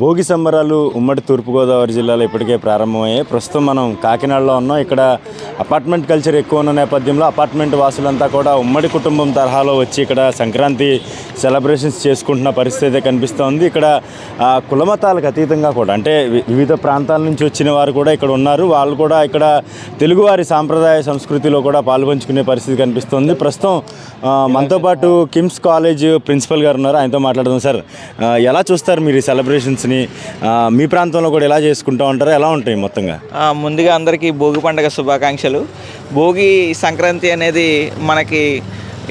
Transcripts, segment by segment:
భోగి సంబరాలు ఉమ్మడి తూర్పుగోదావరి జిల్లాలో ఇప్పటికే ప్రారంభమయ్యాయి. ప్రస్తుతం మనం కాకినాడలో ఉన్నాం. ఇక్కడ అపార్ట్మెంట్ కల్చర్ ఎక్కువ ఉన్న నేపథ్యంలో అపార్ట్మెంట్ వాసులంతా కూడా ఉమ్మడి కుటుంబం తరహాలో వచ్చి ఇక్కడ సంక్రాంతి సెలబ్రేషన్స్ చేసుకుంటున్న పరిస్థితి అయితే కనిపిస్తోంది. ఇక్కడ కులమతాలకు అతీతంగా కూడా అంటే వివిధ ప్రాంతాల నుంచి వచ్చిన వారు కూడా ఇక్కడ ఉన్నారు. వాళ్ళు కూడా ఇక్కడ తెలుగువారి సాంప్రదాయ సంస్కృతిలో కూడా పాల్పంచుకునే పరిస్థితి కనిపిస్తోంది. ప్రస్తుతం మనతో పాటు కిమ్స్ కాలేజ్ ప్రిన్సిపల్ గారు ఉన్నారు. ఆయనతో మాట్లాడదాం. సార్, ఎలా చూస్తారు మీరు ఈ సెలబ్రేషన్స్ని? మీ ప్రాంతంలో కూడా ఎలా చేసుకుంటూ ఉంటారు? ఎలా ఉంటాయి మొత్తంగా? ముందుగా అందరికీ భోగి పండుగ శుభాకాంక్షలు. భోగి సంక్రాంతి అనేది మనకి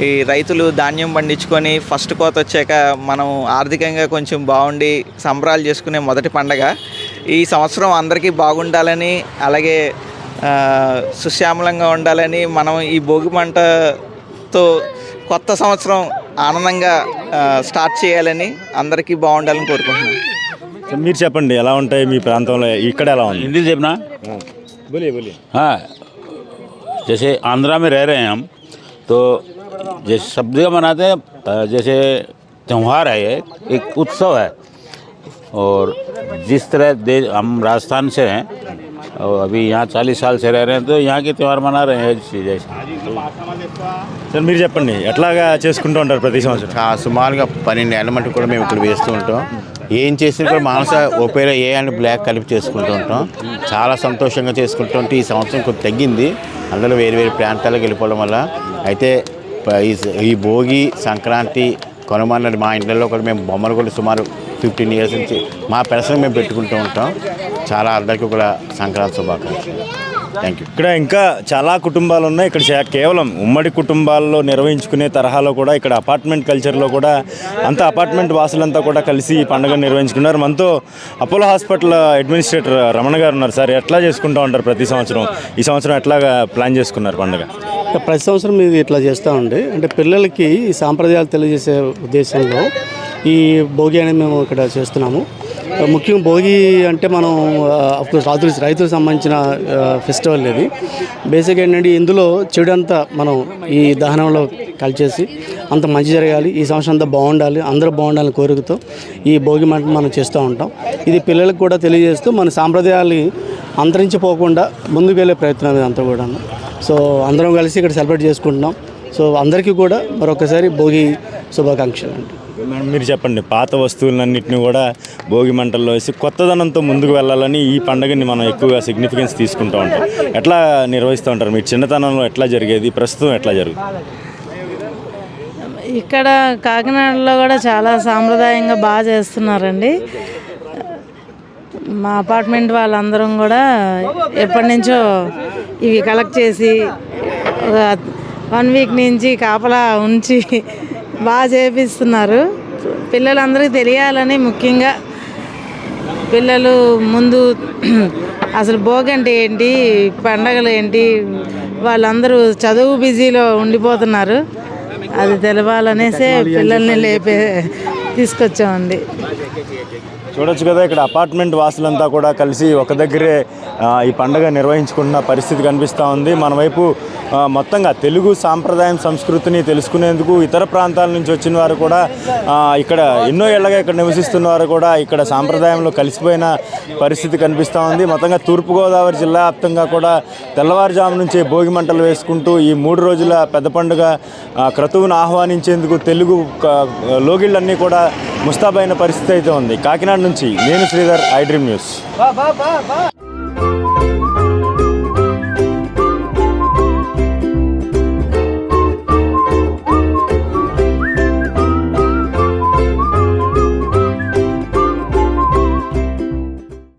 ఈ రైతులు ధాన్యం పండించుకొని ఫస్ట్ కోత వచ్చాక మనం ఆర్థికంగా కొంచెం బాగుండి సంబరాలు చేసుకునే మొదటి పండగ. ఈ సంవత్సరం అందరికీ బాగుండాలని, అలాగే సుశ్యామలంగా ఉండాలని మనం ఈ భోగి మంటతో కొత్త సంవత్సరం ఆనందంగా స్టార్ట్ చేయాలని, అందరికీ బాగుండాలని కోరుకుంటున్నాను. మీరు చెప్పండి, ఎలా ఉంటాయి మీ ప్రాంతంలో? ఇక్కడ ఎలా ఉంది? हिंदी से अपना बोलिए. हाँ, जैसे आंध्रा में रह रहे हैं हम, तो जैसे सब जगह मनाते हैं, जैसे त्यौहार है, ये एक उत्सव है। और जिस तरह हम राजस्थान से हैं और अभी यहाँ 40 साल से रह रहे हैं, तो यहाँ के त्यौहार मना रहे हैं जैसे. సార్, మీరు చెప్పండి, ఎట్లాగా చేసుకుంటూ ఉంటారు ప్రతి సంవత్సరం? సుమారుగా 12 ఏళ్ళ మటుకు కూడా మేము ఇక్కడ వేస్తూ ఉంటాం. ఏం చేసినా కూడా మానస ఒపేరా ఏ అండ్ బ్లాక్ కలిపి చేసుకుంటూ ఉంటాం. చాలా సంతోషంగా చేసుకుంటూ ఉంటే ఈ సంవత్సరం కొంచెం తగ్గింది, అందులో వేరు వేరు ప్రాంతాలకు వెళ్ళిపోవడం వల్ల. అయితే ఈ భోగి సంక్రాంతి కనుమన్నది మా ఇంట్లో కూడా మేము బొమ్మలు కూడా సుమారు 15 ఇయర్స్ నుంచి మా పెన్షన్ మేము పెట్టుకుంటూ ఉంటాం. చాలా అందరికీ కూడా సంక్రాంతి శుభాకాంక్షలు. Thank you. ఇక్కడ ఇంకా చాలా కుటుంబాలు ఉన్నాయి. ఇక్కడ కేవలం ఉమ్మడి కుటుంబాల్లో నిర్వహించుకునే తరహాలో కూడా ఇక్కడ అపార్ట్మెంట్ కల్చర్లో కూడా అంతా అపార్ట్మెంట్ వాసులంతా కూడా కలిసి ఈ పండుగ నిర్వహించుకున్నారు. మనతో అపోలో హాస్పిటల్ అడ్మినిస్ట్రేటర్ రమణ గారు ఉన్నారు. సార్, ఎట్లా చేసుకుంటూ ఉంటారు ప్రతి సంవత్సరం? ఈ సంవత్సరం ఎట్లాగా ప్లాన్ చేసుకున్నారు పండుగ? ప్రతి సంవత్సరం ఇది ఇట్లా చేస్తూ ఉండి అంటే పిల్లలకి ఈ సాంప్రదాయాలు తెలియజేసే ఉద్దేశంలో ఈ భోగి అనేది మేము ఇక్కడ చేస్తున్నాము. ముఖ్యంగా భోగి అంటే మనం అఫ్కోర్స్ రైతులకు సంబంధించిన ఫెస్టివల్ ఇది. బేసిక్ ఏంటంటే ఇందులో చెడంతా మనం ఈ దహనంలో కలిచేసి అంత మంచి జరగాలి, ఈ సంవత్సరం అంతా బాగుండాలి, అందరూ బాగుండాలని కోరికతో ఈ భోగి మంట మనం చేస్తూ ఉంటాం. ఇది పిల్లలకు కూడా తెలియజేస్తూ మన సాంప్రదాయాలు అంతరించిపోకుండా ముందుకు వెళ్ళే ప్రయత్నం ఇదంతా కూడా. సో అందరం కలిసి ఇక్కడ సెలబ్రేట్ చేసుకుంటున్నాం. సో అందరికీ కూడా మరొకసారి భోగి శుభాకాంక్షలు అండి. మీరు చెప్పండి, పాత వస్తువులన్నింటినీ కూడా భోగి మంటల్లో వేసి కొత్తదనంతో ముందుకు వెళ్ళాలని ఈ పండుగని మనం ఎక్కువగా సిగ్నిఫికెన్స్ తీసుకుంటూ ఉంటాం. ఎట్లా నిర్వహిస్తూ ఉంటారు? మీ చిన్నతనంలో ఎట్లా జరిగేది, ప్రస్తుతం ఎట్లా జరుగుతుంది? ఇక్కడ కాకినాడలో కూడా చాలా సాంప్రదాయంగా బాగా చేస్తున్నారండి. మా అపార్ట్మెంట్ వాళ్ళందరం కూడా ఎప్పటి నుంచో ఇవి కలెక్ట్ చేసి 1 వీక్ నుంచి కాపలా ఉంచి బాగా చేపిస్తున్నారు. పిల్లలందరికీ తెలియాలని, ముఖ్యంగా పిల్లలు ముందు అసలు భోగి అంటే ఏంటి, పండగలు ఏంటి, వాళ్ళందరూ చదువు బిజీలో ఉండిపోతున్నారు. అది తెలవాలనేసే పిల్లల్ని తీసుకొచ్చామండి. చూడొచ్చు కదా, ఇక్కడ అపార్ట్మెంట్ వాసులంతా కూడా కలిసి ఒక దగ్గరే ఈ పండుగ నిర్వహించుకుంటున్న పరిస్థితి కనిపిస్తూ ఉంది. మన వైపు మొత్తంగా తెలుగు సాంప్రదాయం సంస్కృతిని తెలుసుకునేందుకు ఇతర ప్రాంతాల నుంచి వచ్చిన వారు కూడా ఇక్కడ ఎన్నో ఏళ్ళగా ఇక్కడ నివసిస్తున్న వారు కూడా ఇక్కడ సాంప్రదాయంలో కలిసిపోయిన పరిస్థితి కనిపిస్తూ ఉంది. మొత్తంగా తూర్పుగోదావరి జిల్లా వ్యాప్తంగా కూడా తెల్లవారుజాము నుంచే భోగి మంటలు వేసుకుంటూ ఈ 3 రోజుల పెద్ద పండుగ క్రతువును ఆహ్వానించేందుకు తెలుగు లోగిళ్ళన్నీ కూడా ముస్తాబైన పరిస్థితి అయితే ఉంది. కాకినాడ నుంచి నేను శ్రీధర్, ఐ డ్రీమ్ న్యూస్.